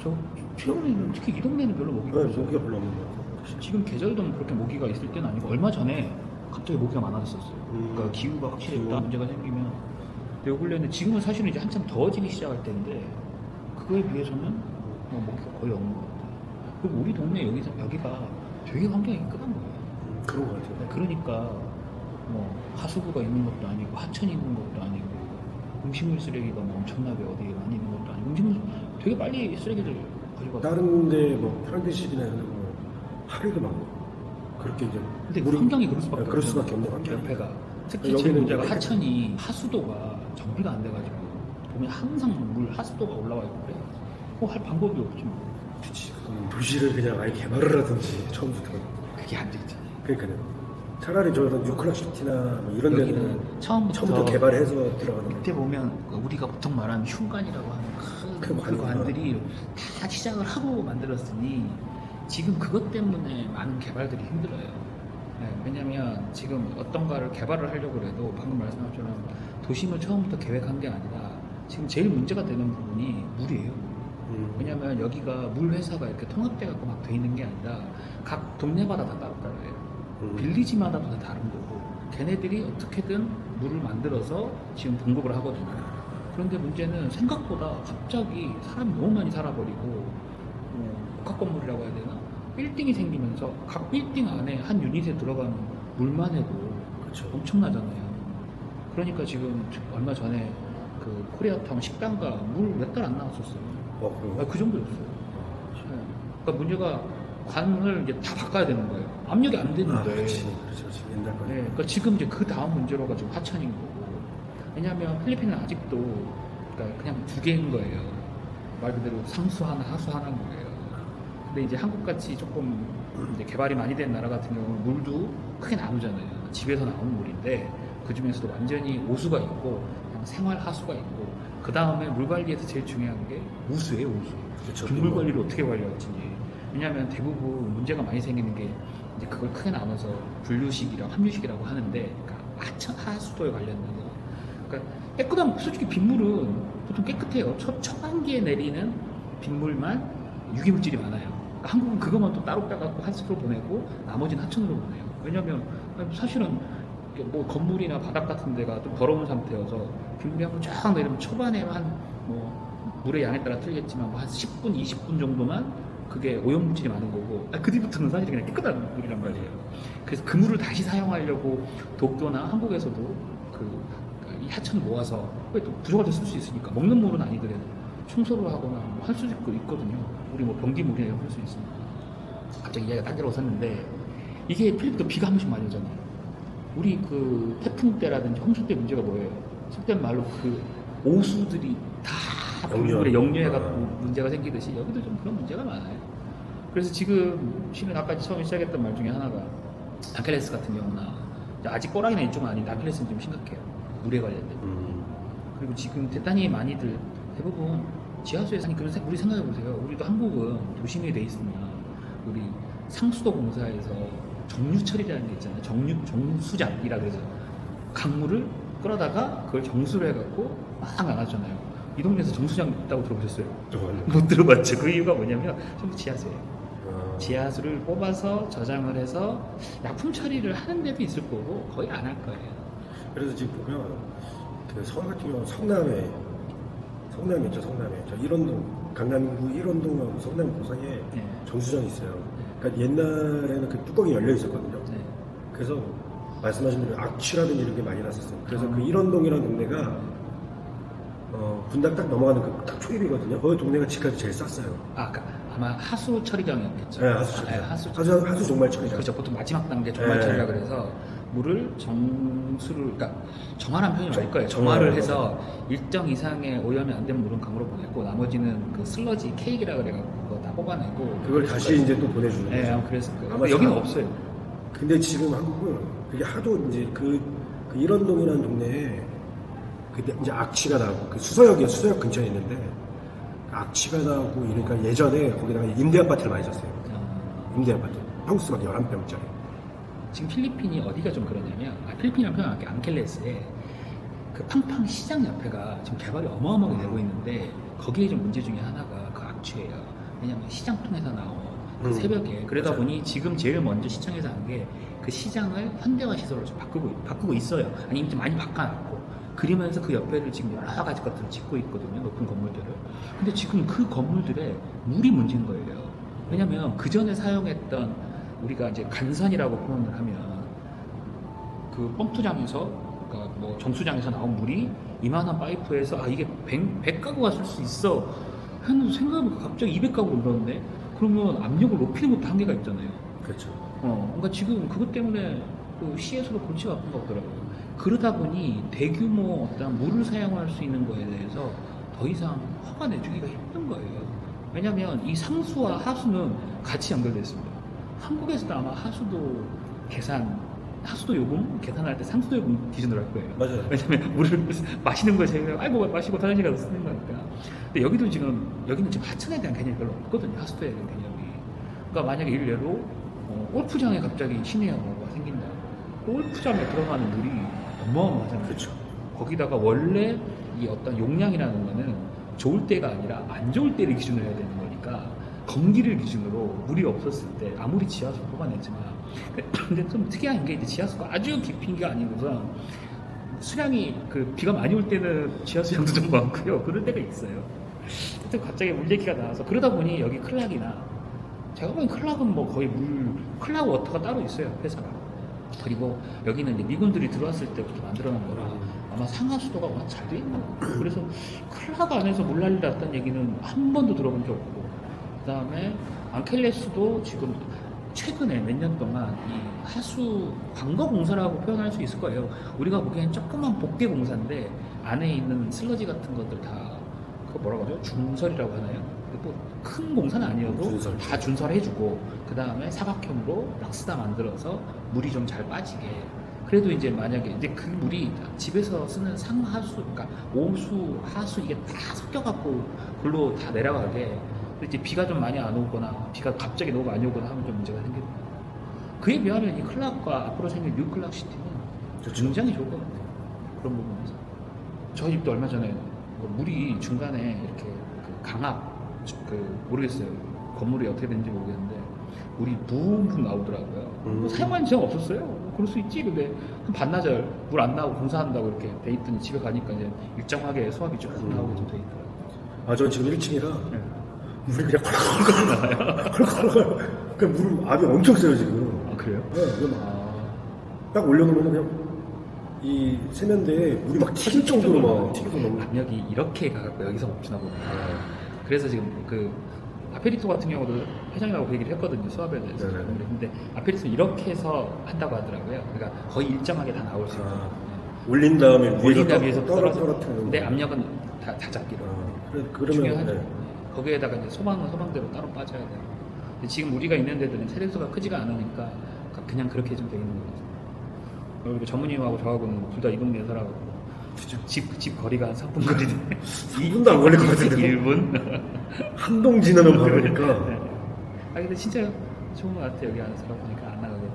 저 최근에는 특히 이 동네는 별로 모기가 네, 없어요. 모기가 별로 없는 것 같아요. 지금 계절도 그렇게 모기가 있을 때는 아니고 얼마 전에 갑자기 모기가 많아졌었어요. 그러니까 기후가 확실히 기후. 딱 문제가 생기면. 근데 요 근래는 지금은 사실은 이제 한참 더워지기 시작할 때인데 그거에 비해서는 뭐 모기가 거의 없는 것 같아요. 그리고 우리 동네 여기가 되게 환경이 깨끗한 거예요. 그런 것 같아요. 네, 그러니까 뭐 하수구가 있는 것도 아니고 하천이 있는 것도 아니고 음식물 쓰레기가 뭐 엄청나게 어디에 많이 있는 것도 아니고 음식물 되게 빨리 쓰레기를 가져가. 다른데 뭐 편의점이나 뭐 하루에도 막 그렇게 이제 근데 환경이 그럴 수밖에 그럴 수밖에 없는 환경이. 옆에가 특히 여기는 제일 문제가 이렇게 하천이 하수도가 정비가 안 돼가지고 보면 항상 물 하수도가 올라와 있고 그래. 할 방법이 없지 뭐. 그치. 그럼 도시를 그냥 아예 개발을 하든지 처음부터. 그게 안 되잖아요. 그러니까요. 차라리 저런 유클락시티나 뭐 이런 데는 여기는 처음부터 개발해서 들어가는 거. 그때 보면 우리가 보통 말하는 흉관이라고 하는 큰 그 관들이 다 시작을 하고 만들었으니 지금 그것 때문에 많은 개발들이 힘들어요. 네, 왜냐면 지금 어떤가를 개발을 하려고 해도 방금 말씀하신 것처럼 도심을 처음부터 계획한 게 아니라 지금 제일 문제가 되는 부분이 물이에요. 왜냐면 여기가 물 회사가 이렇게 통합돼 갖고 막 돼 있는 게 아니라 각 동네마다 다 따로따로해요. 빌리지마다도 다 다른 거고 걔네들이 어떻게든 물을 만들어서 지금 공급을 하거든요. 그런데 문제는 생각보다 갑자기 사람이 너무 많이 살아버리고 복합 건물이라고 해야 되나? 빌딩이 생기면서 각 빌딩 안에 한 유닛에 들어가는 물만 해도 그렇죠. 엄청나잖아요. 그러니까 지금 얼마 전에 그 코리아타운 식당가 물 몇 달 안 나왔었어요. 그래요? 그 정도였어요. 네. 그러니까 문제가 관을 이제 다 바꿔야 되는 거예요. 압력이 안 되는데. 그렇지. 옛날 거. 네, 그러니까 지금 이제 그 다음 문제로가 지금 하천인 거고. 왜냐하면 필리핀은 아직도 그러니까 그냥 두 개인 거예요. 말 그대로 상수 하나, 하수 하나인 거예요. 근데 이제 한국같이 조금 이제 개발이 많이 된 나라 같은 경우는 물도 크게 나누잖아요. 집에서 나오는 물인데 그 중에서도 완전히 오수가 있고 그냥 생활 하수가 있고 그 다음에 물 관리에서 제일 중요한 게 우수예요, 우수. 그렇죠. 물 관리를 어떻게 관리할지. 왜냐하면 대부분 문제가 많이 생기는 게 이제 그걸 크게 나눠서 분류식이랑 함유식이라고 하는데 그러니까 하수도에 관련된 거. 그러니까 깨끗한 솔직히 빗물은 보통 깨끗해요. 초반기에 내리는 빗물만 유기물질이 많아요. 그러니까 한국은 그것만 또 따로 빼갖고 하수로 보내고 나머지는 하천으로 보내요. 왜냐하면 사실은 뭐 건물이나 바닥 같은 데가 좀 더러운 상태여서 빗물이 한번 쫙 내리면 초반에 뭐 물의 양에 따라 틀리겠지만 뭐한 10분, 20분 정도만 그게 오염물질이 많은 거고 그 뒤부터는 사실 그냥 깨끗한 물이란 말이에요. 그래서 그 물을 다시 사용하려고 독도나 한국에서도 이 하천을 모아서 또 부족할 때 쓸 수 있으니까 먹는 물은 아니더라도 청소를 하거나 뭐 할 수도 있거든요. 우리 뭐 변기물이나 이런 걸 수 있으니까. 갑자기 이야기가 딴 데로 섰는데 이게 필리핀도 비가 한 번씩 많이 오잖아요. 우리 그 태풍 때라든지 홍수 때 문제가 뭐예요? 속된 말로 그 오수들이 다 물에 역류해갖고 문제가 생기듯이 여기도 좀 그런 문제가 많아요. 그래서 지금 실은 아까 처음에 시작했던 말 중에 하나가 나켈레스 같은 경우나 아직 꼬랑이나 이쪽은 아닌데 나켈레스는 좀 심각해요. 물에 관련된. 그리고 지금 대단히 많이들 대부분 지하수에 사니 우리 생각해보세요. 우리도 한국은 도심이 돼 있으면 우리 상수도 공사에서 정류 처리라는 게 있잖아요. 정수장이라 그래서 강물을 끌어다가 그걸 정수를 해갖고 막 나가잖아요. 이 동네에서 정수장 있다고 들어보셨어요? 못 들어봤죠. 그 이유가 뭐냐면 전부 지하수예요. 지하수를 뽑아서 저장을 해서 약품 처리를 하는 데도 있을 거고 거의 안 할 거예요. 그래서 지금 보면 그 서울 같은 경우 성남에 있죠. 성남에 저 일원동 강남구 일원동하고 성남구 사이에 네. 정수장이 있어요. 그러니까 옛날에는 그 뚜껑이 열려 있었거든요. 네. 그래서 말씀하신 대로 악취라든지 이런 게 많이 났었어요. 그래서 그 일원동이라는 동네가 분당 딱 넘어가는 그 딱 초입이거든요. 거기 동네가 지금까지 제일 쌌어요. 아마 하수 처리장이었겠죠. 네, 하수 처리장. 하수 정말 처리장. 그렇죠. 보통 마지막 단계 정말 처리라 그래서 물을 정수를 그러니까 정화라는 표현이 맞을 거예요. 정화를 해서 일정 이상의 오염이 안 된 물은 강으로 보내고 나머지는 그 슬러지 케이크라 그래갖고 그거 다 뽑아내고 그걸 다시 이제 또 보내주는 거죠. 아마 그랬을 거예요. 아마 여기는 없어요. 근데 지금 한국은 그게 하도 이제 그 일원동이라는 동네에 그때 이제 악취가 나고 그 수서역 근처에 있는데 악취가 나고 이러니까 예전에 거기다가 임대 아파트를 많이 졌어요. 임대 아파트 한국 수막 11평짜리. 지금 필리핀이 어디가 좀 그러냐면 필리핀이랑 표현할게 앙켈레스에 그 팡팡 시장 옆에가 지금 개발이 어마어마하게 되고 있는데 거기에 좀 문제 중에 하나가 그 고치예요. 왜냐면 시장 통해서 나온 그 음. 새벽에 그러다 맞아요. 보니 지금 제일 먼저 시청에서 한 게 그 시장을 현대화 시설로 좀 바꾸고 있어요. 아니 이제 많이 바꿔놨고 그러면서 그 옆에를 지금 여러 가지 것들을 짓고 있거든요. 높은 건물들을. 근데 지금 그 건물들에 물이 문제인 거예요. 왜냐면 그 전에 사용했던 우리가 이제 간선이라고 표현을 하면 그 펌프장에서 그러니까 뭐 정수장에서 나온 물이 이만한 파이프에서 아 이게 100가구가 쓸 수 있어 하는 생각해보니까 갑자기 200가구로 늘었네. 그러면 압력을 높이는 것도 한계가 있잖아요. 그렇죠. 그러니까 지금 그것 때문에 그 시에서도 골치가 아픈 것 같더라고요. 그러다 보니 대규모 어떤 물을 사용할 수 있는 거에 대해서 더 이상 허가 내주기가 힘든 거예요. 왜냐하면 이 상수와 하수는 같이 연결되어 있습니다. 한국에서도 아마 하수도 요금 계산할 때 상수도 요금 기준으로 할 거예요. 맞아요. 왜냐면 물을 마시는 거에 제일 아이고 마시고 화장실 가서 쓰는 거니까. 근데 여기는 지금 하천에 대한 개념이 별로 없거든요. 하수도에 대한 개념이. 그러니까 만약에 일례로 골프장에 갑자기 시내야구가 생긴다. 골프장에 들어가는 물이 어마어마하잖아요. 그렇죠. 거기다가 원래 이 어떤 용량이라는 거는 좋을 때가 아니라 안 좋을 때를 기준으로 해야 되는 거니까 건기를 기준으로 물이 없었을 때 아무리 지하수 뽑아내지만 근데 좀 특이한 게 이제 지하수가 아주 깊은 게 아니고서 수량이 그 비가 많이 올 때는 지하수 양도 좀 많고요. 그럴 때가 있어요. 하여튼 갑자기 물 얘기가 나와서 그러다 보니 여기 클락이나 제가 보기엔 클락은 뭐 거의 클락 워터가 따로 있어요. 회사가. 그리고 여기는 이제 미군들이 들어왔을 때부터 만들어 놓은 거라 아마 상하수도가 워낙 잘 돼 있는 거예요. 그래서 클락 안에서 물난리 났다는 얘기는 한 번도 들어본 적 없고 그 다음에 앙켈레스도 지금 최근에 몇 년 동안 이 하수 광거 공사라고 표현할 수 있을 거예요. 우리가 보기엔 조그만 복개 공사인데 안에 있는 슬러지 같은 것들 다 그거 뭐라고 하죠? 준설이라고 하나요? 큰 공사는 아니어도 준설. 다 준설해주고 그 다음에 사각형으로 락스다 만들어서 물이 좀 잘 빠지게. 그래도 이제 만약에 이제 그 물이 집에서 쓰는 상하수, 그러니까 오수, 하수 이게 다 섞여갖고 글로 다 내려가게. 이제 비가 좀 많이 안 오거나 비가 갑자기 너무 많이 오거나 하면 좀 문제가 생깁니다. 그에 비하면 이 클락과 앞으로 생길 뉴 클락 시티는 그렇죠. 굉장히 좋을 것 같아요. 그런 부분에서. 저희 집도 얼마 전에 물이 중간에 이렇게 그 강압, 모르겠어요. 건물이 어떻게 되는지 모르겠는데 물이 붕붕 나오더라고요. 뭐 사용한 지는 없었어요. 그럴 수 있지. 근데 한 반나절 물 안 나오고 공사한다고 이렇게 돼 있더니 집에 가니까 이제 일정하게 소압이 쭉 나오게 좀 돼 있더라고요. 아, 전 지금 1층이라 네. 물이 그냥 콜콜콜콜 그 물 압이 엄청 세요 지금. 아 그래요? 네, 그냥 아, 딱 올려놓으면 그냥 이 세면대에 물이 막 튀길 정도로 막 튀겨서 너무. 압력이 이렇게 가갖고 여기서 멈추나 보다. 그래서 지금 그 아페리토 같은 경우도 회장님하고 그 얘기를 했거든요. 수압에 대해서. 네네. 근데 아페리토 이렇게 해서 한다고 하더라고요. 그러니까 거의 일정하게 다 나올 수 있고. 올린 다음에 올린 다음에 위에서 떨어뜨리는. 떨어뜨리는. 근데 압력은 다 잡기로. 그래, 그러면 중요하죠. 네. 거기에다가 이제 소방은 소방대로 따로 빠져야 돼요. 근데 지금 우리가 있는 데들은 세대수가 크지가 않으니까 그냥 그렇게 좀 돼 있는 거죠. 그리고 전무님하고 저하고는 둘 다 이 동네에 살아가지고 집 거리가 한 3분 거리인데 2분도 안 걸릴 것 같은데 1분? 한동 지나면 바로니까. 아 근데 진짜 좋은 것 같아요. 여기 안에 살아보니까 안 나가고